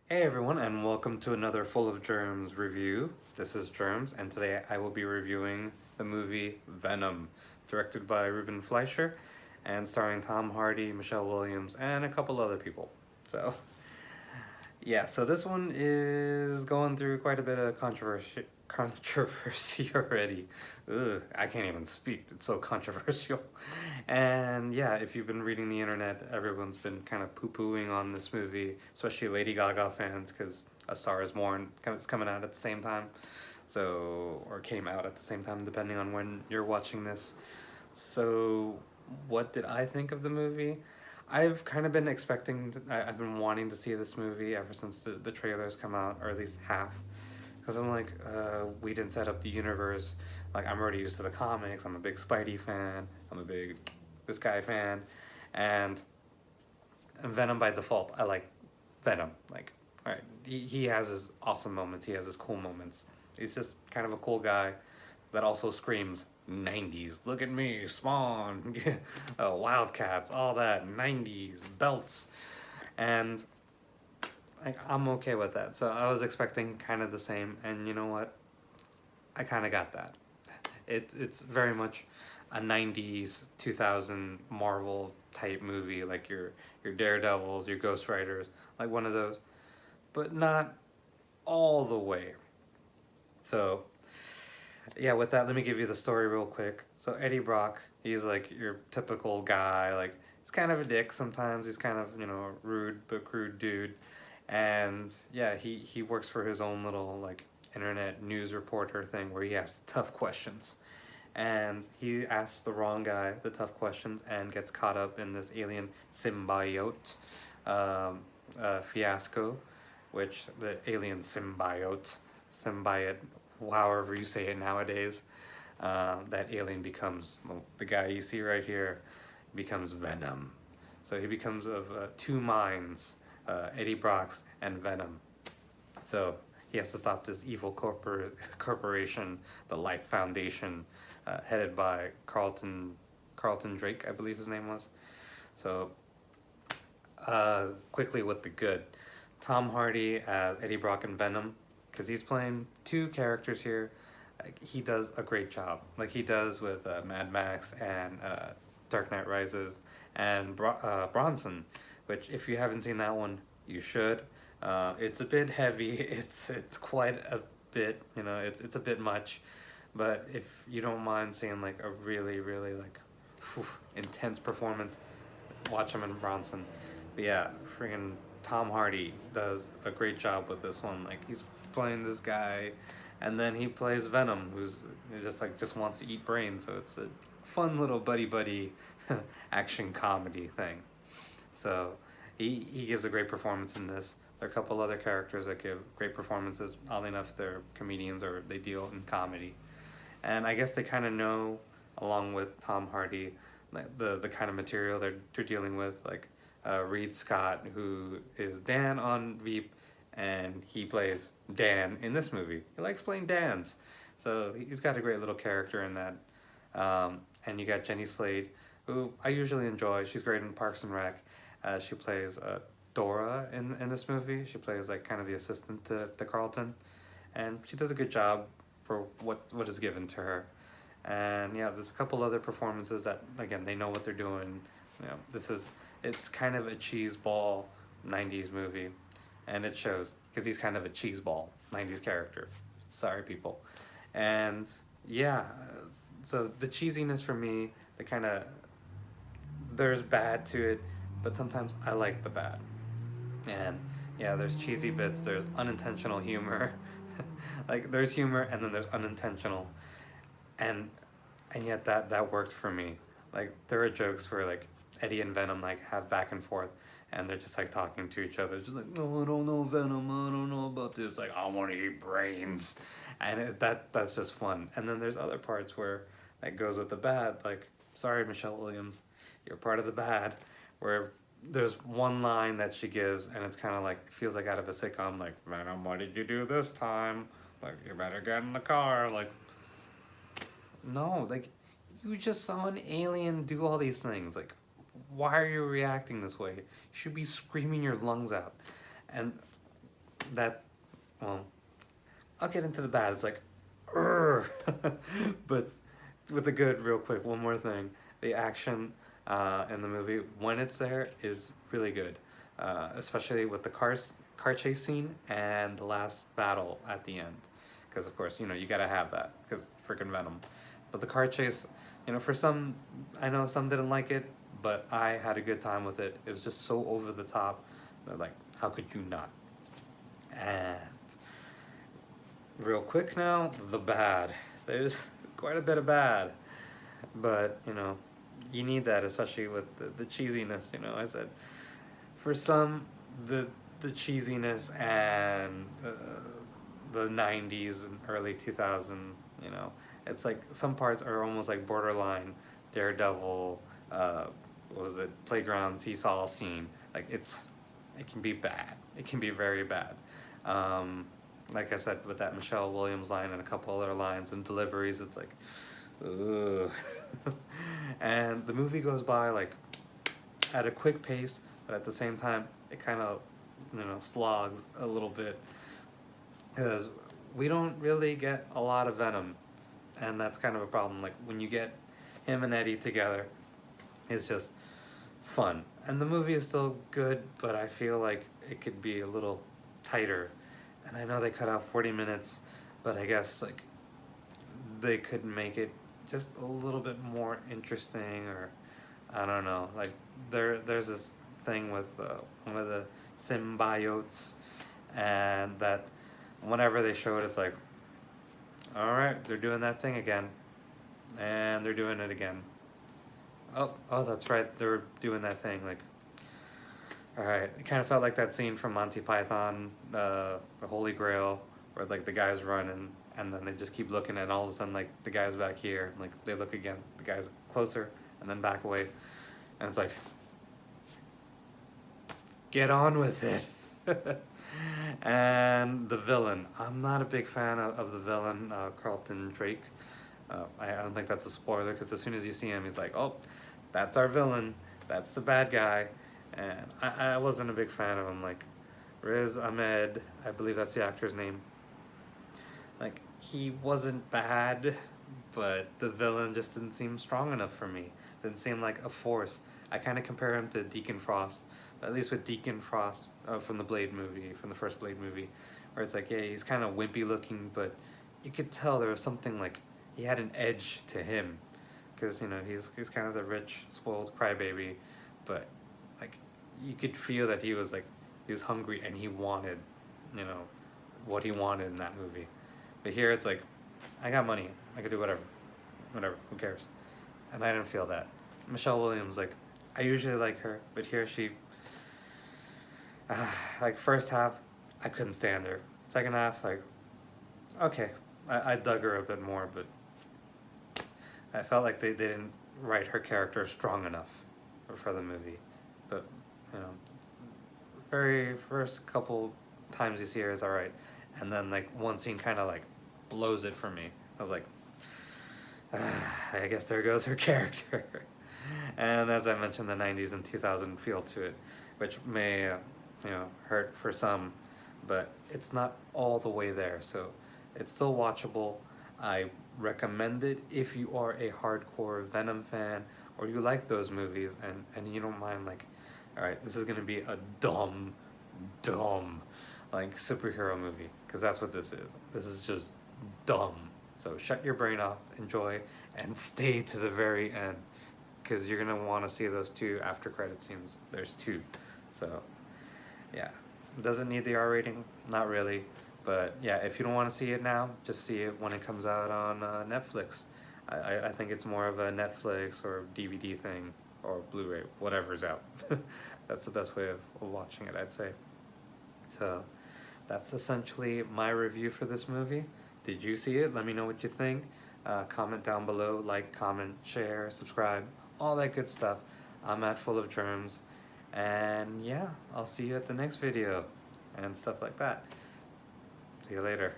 Hey everyone, and welcome to another Full of Germs review. This is Germs, and today I will be reviewing the movie Venom, directed by Ruben Fleischer, and starring Tom Hardy, Michelle Williams, and a couple other people. So, yeah, so this one is going through quite a bit of controversy already. Ugh, I can't even speak. It's so controversial. And yeah, if you've been reading the internet, everyone's been kind of poo-pooing on this movie, especially Lady Gaga fans, because A Star Is Born is coming out at the same time. So, or came out at the same time, depending on when you're watching this. So, what did I think of the movie? I've kind of been expecting, I've been wanting to see this movie ever since the trailers come out, or at least half. Because I'm like, we didn't set up the universe. Like, I'm already used to the comics. I'm a big Spidey fan. I'm a big this guy fan. And Venom by default, I like Venom. Like, alright, he has his awesome moments. He has his cool moments. He's just kind of a cool guy that also screams 90s. Look at me, Spawn, Wildcats, all that, 90s, belts. And like, I'm okay with that. So I was expecting kind of the same, and you know what? I kind of got that. It's very much a 90s 2000 Marvel type movie, like your Daredevils, your Ghost Riders, like one of those, but not all the way. So yeah, with that, let me give you the story real quick. So Eddie Brock, he's like your typical guy. Like, he's kind of a dick sometimes. He's kind of, a rude but crude dude. And yeah, he works for his own little like internet news reporter thing where he asks tough questions. And he asks the wrong guy the tough questions and gets caught up in this alien fiasco, which the alien symbiote, however you say it nowadays, that alien becomes, well, the guy you see right here becomes Venom. So he becomes of two minds, Eddie Brock's and Venom. So he has to stop this evil corporation, the Life Foundation, headed by Carlton Drake, I believe his name was. So quickly with the good, Tom Hardy as Eddie Brock and Venom, because he's playing two characters here. He does a great job, like he does with Mad Max and Dark Knight Rises, and Bronson, which if you haven't seen that one, you should. It's a bit heavy. It's quite a bit. It's a bit much, but if you don't mind seeing like a really like intense performance, watch him in Bronson. But yeah, freaking Tom Hardy does a great job with this one. Like, he's playing this guy, and then he plays Venom, who's just wants to eat brains. So it's a fun little buddy action comedy thing. So he gives a great performance in this. There are a couple other characters that give great performances. Oddly enough, they're comedians or they deal in comedy. And I guess they kind of know, along with Tom Hardy, like the kind of material they're dealing with. Like Reed Scott, who is Dan on Veep, and he plays Dan in this movie. He likes playing Dans, so he's got a great little character in that. And you got Jenny Slade, who I usually enjoy. She's great in Parks and Rec. She plays Dora in this movie. She plays like kind of the assistant to Carlton, and she does a good job for what is given to her. And yeah, there's a couple other performances that, again, they know what they're doing. It's kind of a cheeseball 90s movie, and it shows because he's kind of a cheeseball 90s character. Sorry, people. And yeah, so the cheesiness for me, the kind of, there's bad to it, but sometimes I like the bad. And yeah, there's cheesy bits, there's unintentional humor. Like, there's humor and then there's unintentional. And yet that worked for me. Like, there are jokes where like Eddie and Venom like have back and forth, and they're just like talking to each other, just like, no, I don't know Venom, I don't know about this. Like, I want to eat brains, and that's just fun. And then there's other parts where that goes with the bad. Like, sorry, Michelle Williams, you're part of the bad. Where there's one line that she gives, and it's kind of like, feels like out of a sitcom. Like, Venom, what did you do this time? Like, you better get in the car. Like, no, like, you just saw an alien do all these things. Like, why are you reacting this way? You should be screaming your lungs out. And that, well, I'll get into the bad. It's like, "Urgh." But with the good, real quick, one more thing. The action in the movie, when it's there, is really good. Especially with the car chase scene and the last battle at the end. Because, of course, you gotta have that, because freaking Venom. But the car chase, for some, I know some didn't like it, but I had a good time with it. It was just so over the top. They're like, how could you not? And real quick now, the bad. There's quite a bit of bad, but you need that, especially with the cheesiness. I said, for some, the cheesiness and the 90s and early 2000, it's like some parts are almost like borderline Daredevil, what was it, Playground Seesaw scene. Like it can be bad. It can be very bad. Like I said, with that Michelle Williams line and a couple other lines and deliveries, it's like, ugh. And the movie goes by like at a quick pace, but at the same time, it kind of, slogs a little bit, because we don't really get a lot of Venom, and that's kind of a problem. Like when you get him and Eddie together, it's just fun, and the movie is still good, but I feel like it could be a little tighter. And I know they cut out 40 minutes, but I guess like they could make it just a little bit more interesting, or I don't know. Like there's this thing with one of the symbiotes, and that whenever they show it, it's like, all right, they're doing that thing again, and they're doing it again. Oh, that's right, they're doing that thing. Like, all right, it kind of felt like that scene from Monty Python, the Holy Grail, where like the guy's running, and then they just keep looking, and all of a sudden like the guy's back here, like they look again, the guy's closer, and then back away, and it's like, get on with it. And the villain, I'm not a big fan of the villain, Carlton Drake. I don't think that's a spoiler, because as soon as you see him, he's like, oh, that's our villain, that's the bad guy. And I wasn't a big fan of him. Like Riz Ahmed, I believe that's the actor's name. Like, he wasn't bad, but the villain just didn't seem strong enough for me. Didn't seem like a force. I kind of compare him to Deacon Frost, at least with Deacon Frost from the Blade movie, from the first Blade movie, where it's like, yeah, he's kind of wimpy looking, but you could tell there was something like, he had an edge to him, because he's kind of the rich, spoiled crybaby, but like you could feel that he was hungry, and he wanted, what he wanted in that movie. But here it's like, I got money, I could do whatever, who cares? And I didn't feel that. Michelle Williams, like, I usually like her, but here she, like first half, I couldn't stand her. Second half, like, okay, I dug her a bit more, but I felt like they didn't write her character strong enough for the movie. But, very first couple times you see her is alright. And then, like, one scene kind of, like, blows it for me. I was like, I guess there goes her character. And as I mentioned, the 90s and 2000 feel to it, which may, hurt for some, but it's not all the way there. So it's still watchable. I recommend it if you are a hardcore Venom fan, or you like those movies, and you don't mind, like, all right, this is gonna be a dumb, like, superhero movie, because that's what this is. This is just dumb. So shut your brain off, enjoy, and stay to the very end, because you're gonna want to see those two after credit scenes. There's two, so yeah. Does it need the R rating? Not really. But yeah, if you don't want to see it now, just see it when it comes out on Netflix. I think it's more of a Netflix or DVD thing, or Blu-ray, whatever's out. That's the best way of watching it, I'd say. So that's essentially my review for this movie. Did you see it? Let me know what you think. Comment down below, like, comment, share, subscribe, all that good stuff. I'm at Full of Germs. And yeah, I'll see you at the next video and stuff like that. See you later.